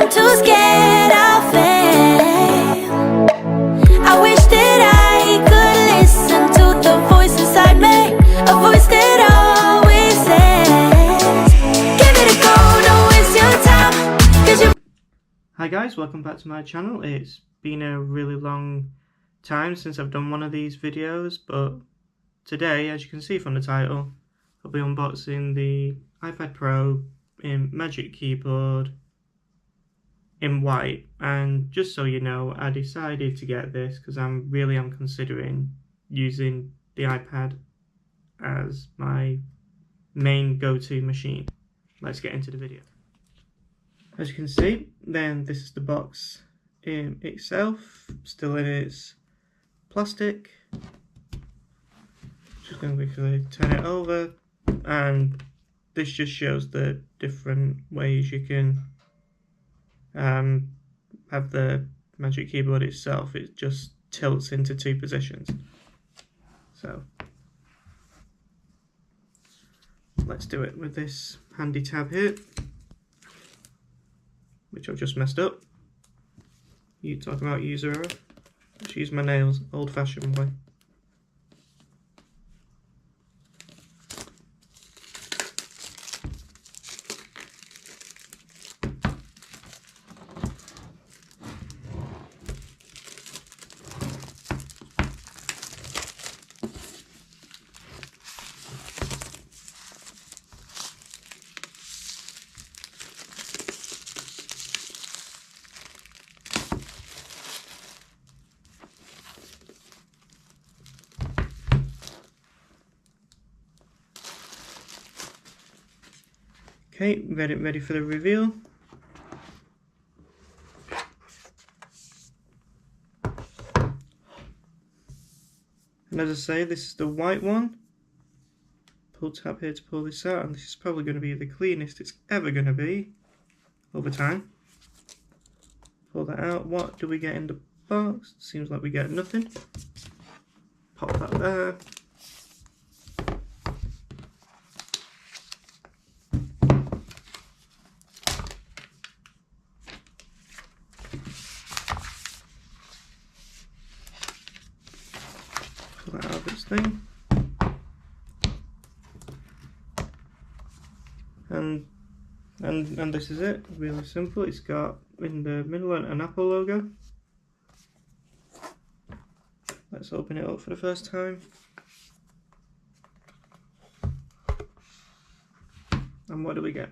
I'm too scared of fame. I wish that I could listen to the voice inside me, a voice that always says, give it a go, don't waste your time, 'cause you... Hi guys, welcome back to my channel. It's been a really long time since I've done one of these videos, but today, as you can see from the title, I'll be unboxing the iPad Pro in Magic Keyboard in white. And just so you know, I decided to get this because I'm considering using the iPad as my main go-to machine. Let's get into the video. As you can see, then this is the box in itself, still in its plastic. Just going to quickly turn it over, and this just shows the different ways you can have the Magic Keyboard itself. It just tilts into two positions. So let's do it with this handy tab here, which I've just messed up. You talk about user error. Just use my nails, old-fashioned way. Okay, ready for the reveal. And as I say, this is the white one. Pull tab here to pull this out, and this is probably going to be the cleanest it's ever going to be over time. Pull that out. What do we get in the box? Seems like we get nothing. Pop that there. Pull that out of this thing. And this is it. Really simple. It's got in the middle an Apple logo. Let's open it up for the first time. And what do we get?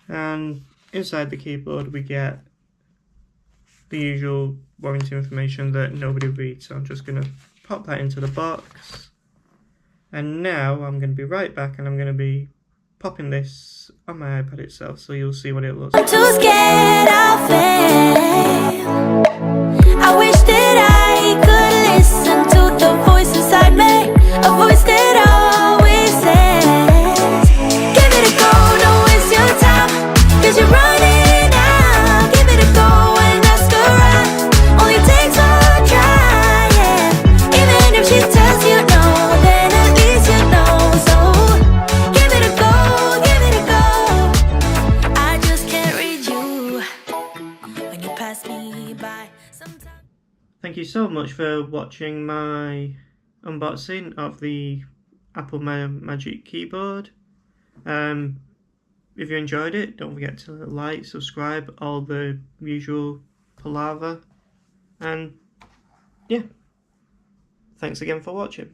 And inside the keyboard we get the usual warranty information that nobody reads, so I'm just going to pop that into the box. And now I'm going to be right back, and I'm going to be popping this on my iPad itself, so you'll see what it looks like. I'm too scared of fame. I wish that I could listen to the voice inside me, a voice that always says, give it a go, don't waste your time, 'cause you're running out. Give it a go and ask around, only takes one try, yeah. Even if she tells you no, then at least you know. So give it a go, give it a go. I just can't read you when you pass me by sometimes. Thank you so much for watching my unboxing of the Apple Magic Keyboard. If you enjoyed it, don't forget to like, subscribe, all the usual palaver. And yeah, thanks again for watching.